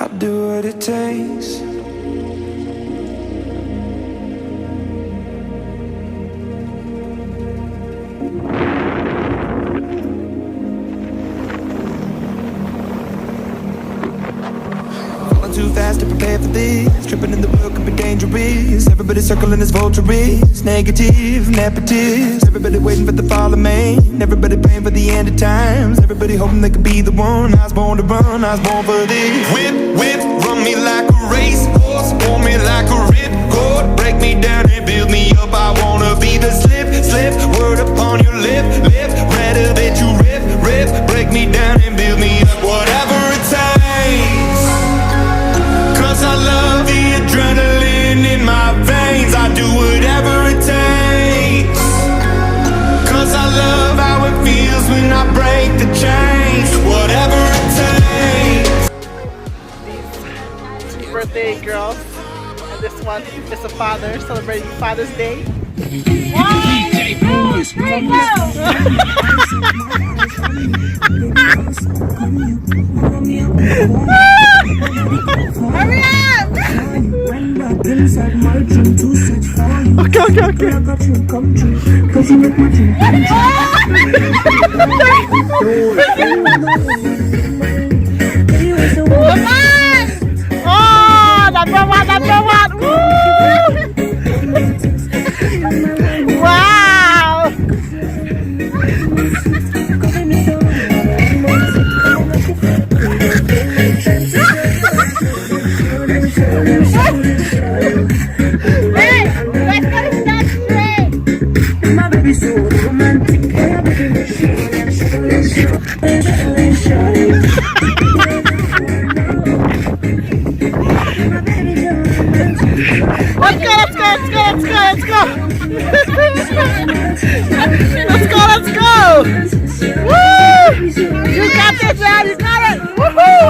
I'll do what it takes. Too fast to prepare for this. Tripping in the world could be dangerous. Everybody circling as vultures. Negative, nepotist. Everybody waiting for the fall of man. Everybody praying for the end of times. Everybody hoping they could be the one. I was born to run, I was born for this. Whip, whip, run me like a racehorse. Pull me like a ripcord. Break me down and build me up. I wanna be the slip, slip. Word upon your lip, lip. Rather that you rip, rip. Break me down and build me up. Whatever it takes. I love the adrenaline in my veins. I do whatever it takes. Cause I love how it feels when I break the chains. Whatever it takes. These birthday girls. And this one is a father celebrating Father's Day. 1, 2, 3, go! Hurry up! Okay, okay, okay. Come on! Oh, number one, number one! Woo! Wow! Hey, let's go stand straight. My baby's so romantic. Let's go, let's go, let's go, let's go, let's go. Let's go, let's go. Woo! You got this, man, you got it. Woohoo!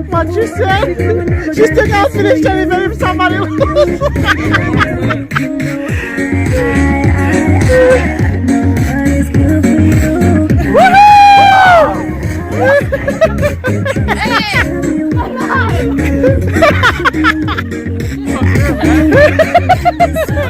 What you said? She still got finished anything if somebody loses.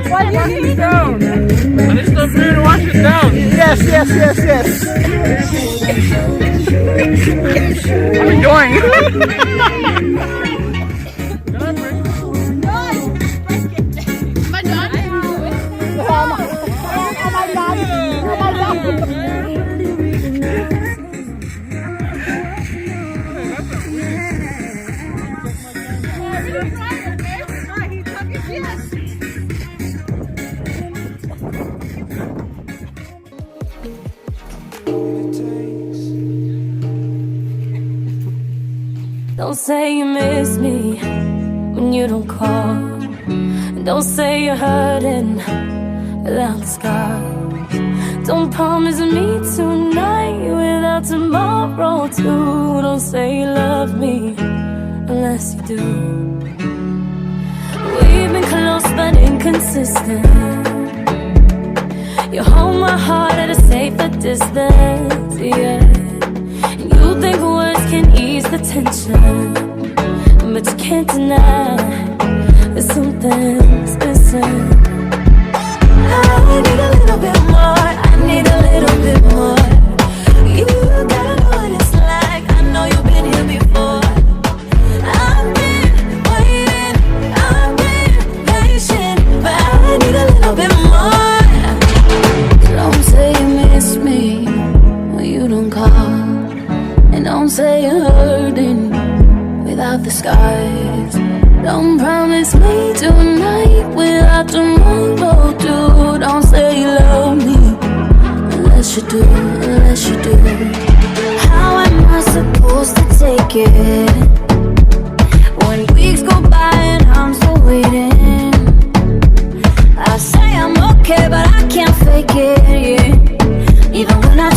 Why do you need down? And it's not fair to wash it down. Yes, yes, yes, yes. I'm enjoying it. Don't say you miss me when you don't call. Don't say you're hurting without the scars. Don't promise me tonight without tomorrow too. Don't say you love me unless you do. We've been close but inconsistent. You hold my heart at a safer distance, yeah. You think words can ease the tension, but you can't deny that something's missing. I need a little bit more, I need a little bit more. You gotta know what it's like, I know you've been here before. I've been waiting, I've been patient, but I need a little bit more. Don't say you miss me when you don't call. And don't say you're hurting without the scars. Don't promise me tonight without tomorrow too. Don't say you love me unless you do, unless you do. How am I supposed to take it when weeks go by and I'm still waiting? I say I'm okay but I can't fake it, yeah. Even when I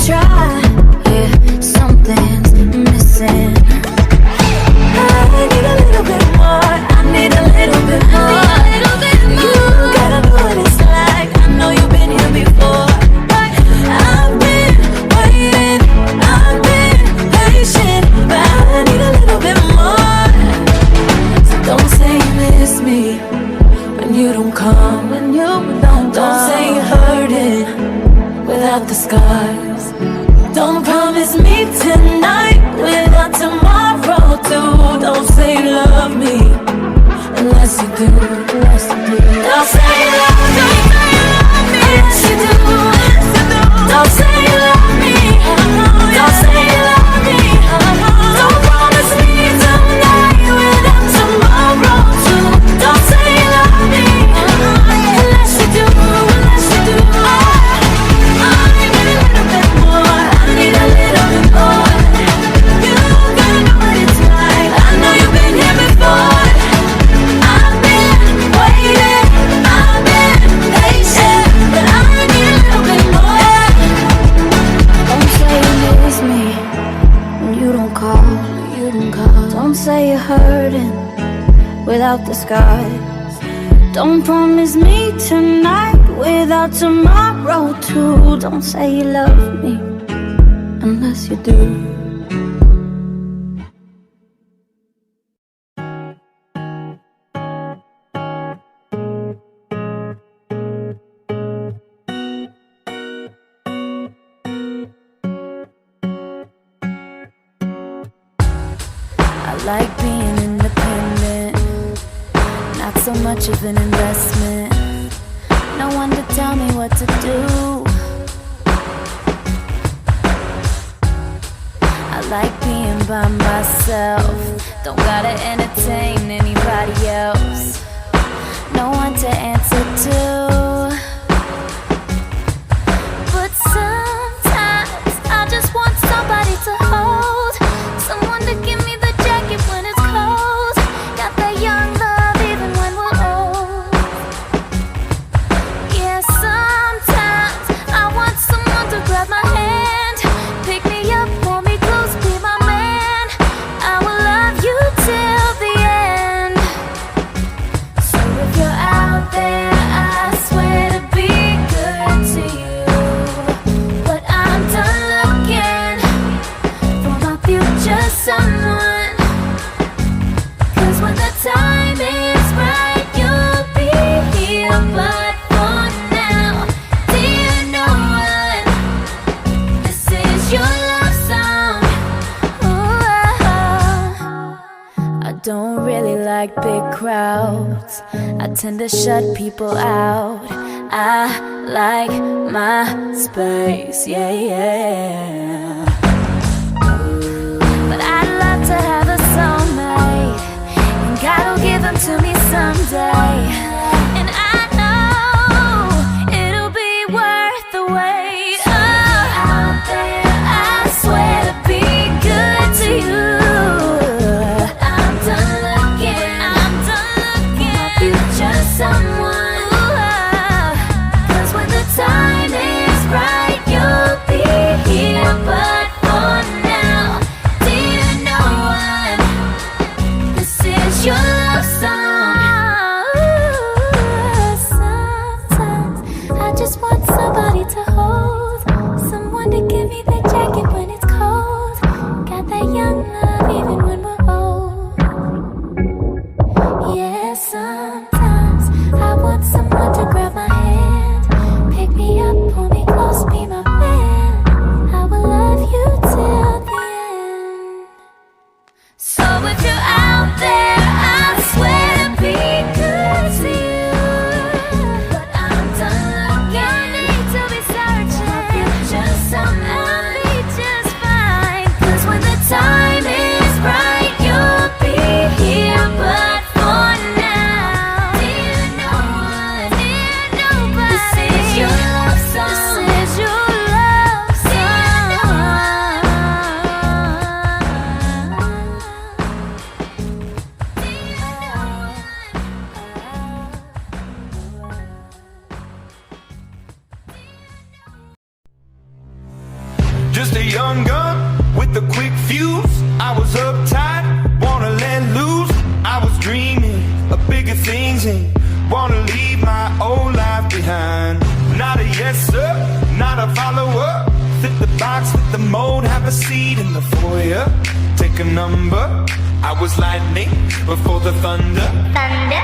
scars. Don't promise me tonight without tomorrow too. Don't say you love me unless you do. Don't say you love me unless you do. Don't say you love me. Don't say you love me. Don't promise me tonight without tomorrow too. Don't say you love me unless you do. I need a little bit more. I need a little bit more. You gotta know what it's like. I know you've been here before. I've been waiting. I've been patient, but I need a little bit more. Don't say you miss me when you don't call. Don't say you're hurting without the scars. Don't promise me tonight without tomorrow too. Don't say you love me unless you do. I like being independent, not so much of an investment. No one to tell me what to do. I like being by myself, don't gotta entertain anybody else. No one to answer to. But sometimes I just want somebody to hold, someone to give me the jacket when it's cold. Got that young love even when we're old. Yeah, sometimes I want someone to grab my hand, pick me up, pull me close, be my man. I will love you till the end. So if you're out there, I swear to be good to you. But I'm done looking for my future someone. 'Cause when the time is right, you'll be here. But for now, dear no one, this is your love song. Ooh, I don't really like big crowds. I tend to shut people out. I like my space, yeah, yeah. But I'd love to have a soulmate, and God will give them to me someday. And I know it'll be worth the wait. Oh, out there, I swear to be good to you. But I'm done looking for my future someone. 'Cause when the time is right, you'll be here. But for now, dear no one, this is your love song. Sometimes I just want somebody to hold, someone to give me that jacket when it's cold. Got that young love even when we're old. Yeah, sometimes I want someone to grab my hand, pick me up, pull me close, be my man. I will love you till the end. So if you're out there, I swear to be good to you. But I'm done looking, I need to be searching. Just someone be just fine. 'Cause when the time is right, you'll be here. But for now, dear no one, dear nobody, this is your love song. This is your love Just a young gun with a quick fuse. I was uptight, wanna let loose. I was dreaming of bigger things and wanna leave my old life behind. Not a yes sir, not a follower. Fit the box, fit the mold, have a seat in the foyer. Take a number. I was lightning before the thunder. Thunder.